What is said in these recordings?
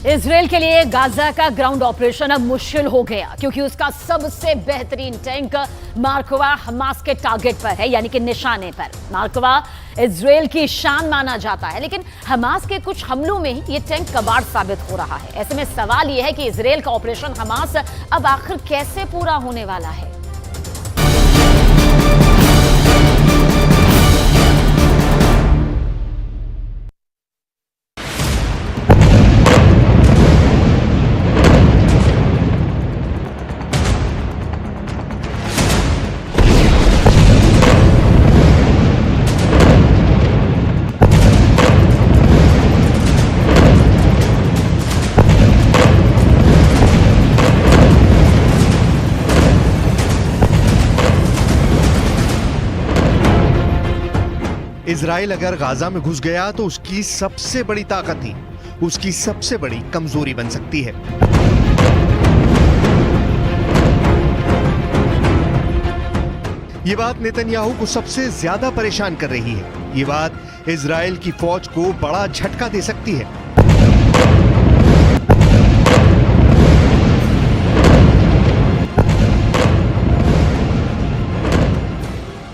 Israel के लिए Gaza का ग्राउंड ऑपरेशन अब मुश्किल हो गया क्योंकि उसका सबसे बेहतरीन टैंक मार्कवा हमास के टारगेट पर है, यानी कि निशाने पर। मार्कवा इजराइल की शान माना जाता है, लेकिन हमास के कुछ हमलों में ही ये टैंक कबाड़ साबित हो रहा है। ऐसे में सवाल यह है कि इजराइल का ऑपरेशन हमास अब आखिर कैसे पूरा होने वाला है। इजराइल अगर गाजा में घुस गया तो उसकी सबसे बड़ी ताकत ही उसकी सबसे बड़ी कमजोरी बन सकती है। ये बात नेतन्याहू को सबसे ज्यादा परेशान कर रही है। ये बात इजराइल की फौज को बड़ा झटका दे सकती है।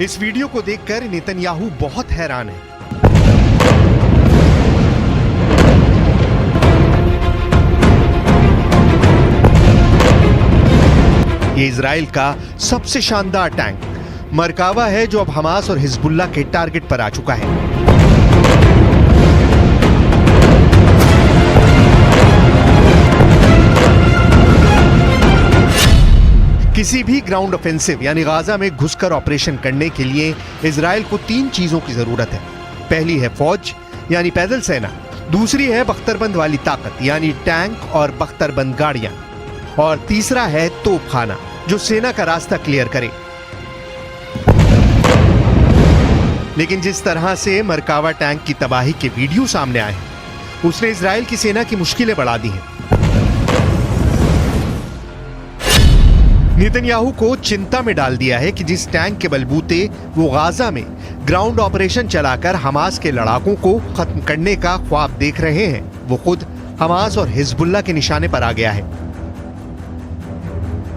इस वीडियो को देखकर नेतन्याहू बहुत हैरान है। ये इजराइल का सबसे शानदार टैंक मरकावा है, जो अब हमास और हिजबुल्लाह के टारगेट पर आ चुका है। किसी भी ग्राउंड ऑफेंसिव यानी गाजा में घुसकर ऑपरेशन करने के लिए इजराइल को 3 चीजों की जरूरत है। पहली है फौज यानी पैदल सेना, दूसरी है बख्तरबंद वाली ताकत यानी टैंक और बख्तरबंद गाड़ियां, और तीसरा है तोपखाना जो सेना का रास्ता क्लियर करे। लेकिन जिस तरह से मरकावा टैंक की तबाही के वीडियो सामने आए हैं, उसने इजराइल की सेना की मुश्किलें बढ़ा दी हैं। नेतन्याहू को चिंता में डाल दिया है कि जिस टैंक के बलबूते वो गाजा में ग्राउंड ऑपरेशन चलाकर हमास के लड़ाकों को खत्म करने का ख्वाब देख रहे हैं, वो खुद हमास और हिजबुल्लाह के निशाने पर आ गया है।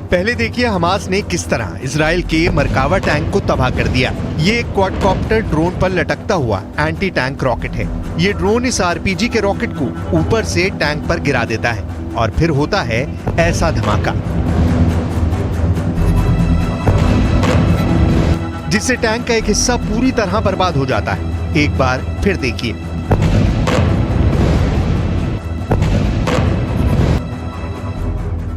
पहले देखिए हमास ने किस तरह इजराइल के मरकावा टैंक को तबाह कर दिया। ये एक क्वाडकॉप्टर ड्रोन पर लटकता हुआ एंटी टैंक रॉकेट है। ये ड्रोन इस आरपीजी के रॉकेट को ऊपर से टैंक पर गिरा देता है और फिर होता है ऐसा धमाका जिससे टैंक का एक हिस्सा पूरी तरह बर्बाद हो जाता है। एक बार फिर देखिए।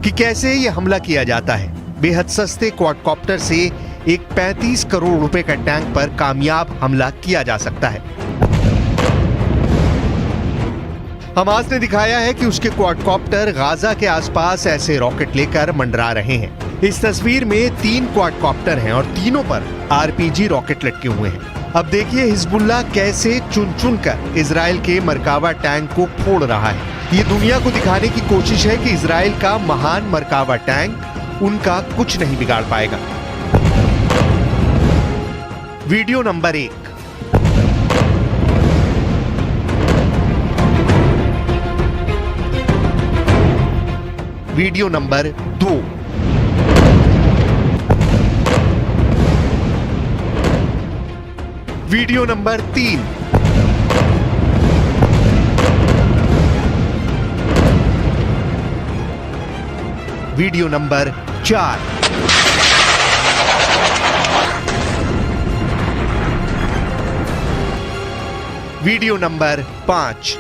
कि कैसे यह हमला किया जाता है। बेहद सस्ते क्वाडकॉप्टर से एक 35 करोड़ रुपए का टैंक पर कामयाब हमला किया जा सकता है। हमास ने दिखाया है कि उसके क्वाडकॉप्टर गाजा के आसपास ऐसे रॉकेट लेकर मंडरा रहे हैं। इस तस्वीर में 3 क्वाडकॉप्टर हैं और तीनों पर आरपीजी रॉकेट लटके हुए हैं। अब देखिए हिजबुल्लाह कैसे चुन चुन कर इजराइल के मरकावा टैंक को फोड़ रहा है। ये दुनिया को दिखाने की कोशिश है कि इजराइल का महान मरकावा टैंक उनका कुछ नहीं बिगाड़ पाएगा। Video number 1। Video number 2। Video number 3। Video number 4। Video number 5।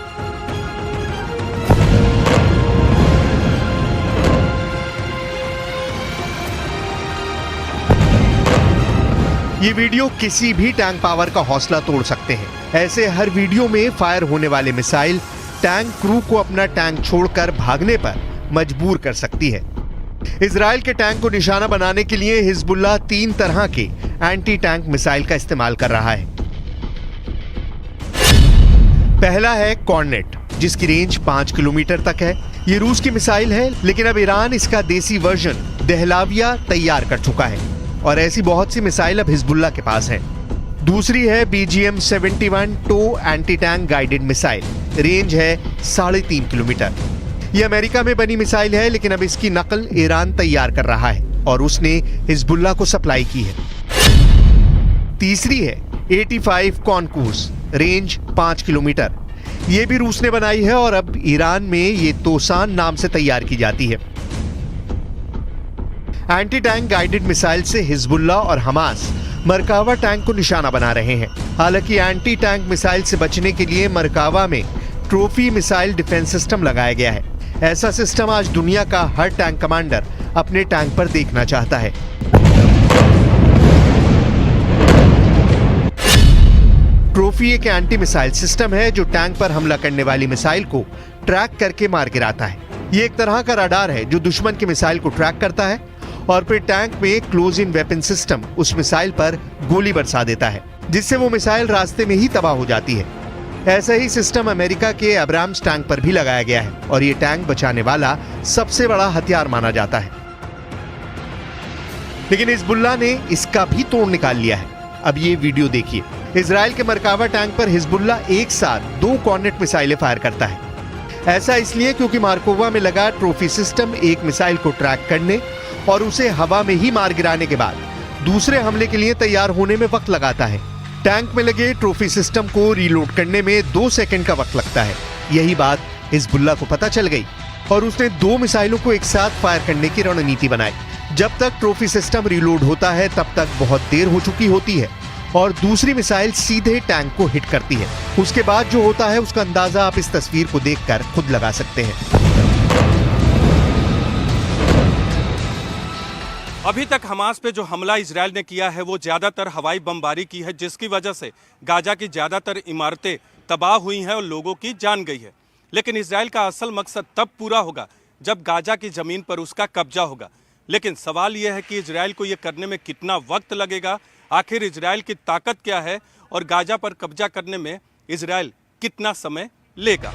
ये वीडियो किसी भी टैंक पावर का हौसला तोड़ सकते हैं। ऐसे हर वीडियो में फायर होने वाले मिसाइल टैंक क्रू को अपना टैंक छोड़कर भागने पर मजबूर कर सकती है। इजराइल के टैंक को निशाना बनाने के लिए हिजबुल्लाह 3 तरह के एंटी टैंक मिसाइल का इस्तेमाल कर रहा है। पहला है कॉर्नेट, जिसकी रेंज 5 किलोमीटर तक है। ये रूस की मिसाइल है, लेकिन अब ईरान इसका देसी वर्जन दहलाविया तैयार कर चुका है और ऐसी बहुत सी मिसाइल अब हिजबुल्लाह के पास हैं। दूसरी है BGM-71 टो anti tank guided missile, range है 3.5 किलोमीटर। ये अमेरिका में बनी मिसाइल है, लेकिन अब इसकी नकल ईरान तैयार कर रहा है और उसने हिजबुल्लाह को सप्लाई की है। तीसरी है 85 कॉनकूस, रेंज 5 किलोमीटर। ये भी रूस ने बनाई है और अब ईरान में ये तोसान नाम से तैयार की जाती है। एंटी टैंक गाइडेड मिसाइल से हिजबुल्लाह और हमास मरकावा टैंक को निशाना बना रहे हैं। हालांकि एंटी टैंक मिसाइल से बचने के लिए मरकावा में ट्रॉफी मिसाइल डिफेंस सिस्टम लगाया गया है। ऐसा सिस्टम आज दुनिया का हर टैंक कमांडर अपने टैंक पर देखना चाहता है। ट्रॉफी एक एंटी मिसाइल सिस्टम है जो टैंक पर हमला करने वाली मिसाइल को ट्रैक करके मार गिराता है। ये एक तरह का रडार है जो दुश्मन की मिसाइल को ट्रैक करता है और फिर टैंक में क्लोज इन वेपन सिस्टम उस मिसाइल पर गोली बरसा देता है, जिससे वो मिसाइल रास्ते में ही तबाह हो जाती है। ऐसा ही सिस्टम अमेरिका के अब्राम्स टैंक पर भी लगाया गया है और ये टैंक बचाने वाला सबसे बड़ा हथियार माना जाता है। लेकिन हिजबुल्लाह ने इसका भी तोड़ निकाल लिया है। अब ये वीडियो देखिए। इजराइल के मरकावा टैंक पर हिजबुल्लाह एक साथ 2 कॉर्नेट मिसाइलें फायर करता है। ऐसा इसलिए क्योंकि मार्कोवा में लगा ट्रॉफी सिस्टम एक मिसाइल को ट्रैक करने और उसे हवा में ही मार गिराने के बाद दूसरे हमले के लिए तैयार होने में वक्त लगाता है। टैंक में लगे ट्रॉफी सिस्टम को रीलोड करने में 2 सेकंड का वक्त लगता है। यही बात हिजबुल्लाह को पता चल गई और उसने 2 मिसाइलों को एक साथ फायर करने की रणनीति बनाई। जब तक ट्रॉफी सिस्टम रीलोड होता है तब तक बहुत देर हो चुकी होती है और दूसरी मिसाइल सीधे टैंक को हिट करती है। उसके बाद जो होता है उसका अंदाजा आप इस तस्वीर को देखकर खुद लगा सकते हैं। अभी तक हमास पे जो हमला इजराइल ने किया है वो ज़्यादातर हवाई बमबारी की है, जिसकी वजह से गाजा की ज़्यादातर इमारतें तबाह हुई हैं और लोगों की जान गई है। लेकिन इजराइल का असल मकसद तब पूरा होगा जब गाजा की ज़मीन पर उसका कब्जा होगा। लेकिन सवाल यह है कि इजराइल को ये करने में कितना वक्त लगेगा, आखिर इजराइल की ताकत क्या है और गाजा पर कब्जा करने में इजराइल कितना समय लेगा।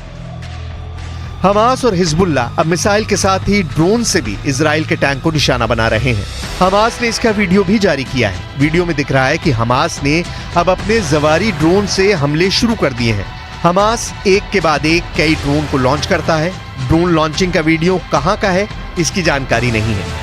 हमास और हिजबुल्लाह अब मिसाइल के साथ ही ड्रोन से भी इजराइल के टैंक को निशाना बना रहे हैं। हमास ने इसका वीडियो भी जारी किया है। वीडियो में दिख रहा है कि हमास ने अब अपने जवारी ड्रोन से हमले शुरू कर दिए हैं। हमास एक के बाद एक कई ड्रोन को लॉन्च करता है। ड्रोन लॉन्चिंग का वीडियो कहां का है इसकी जानकारी नहीं है।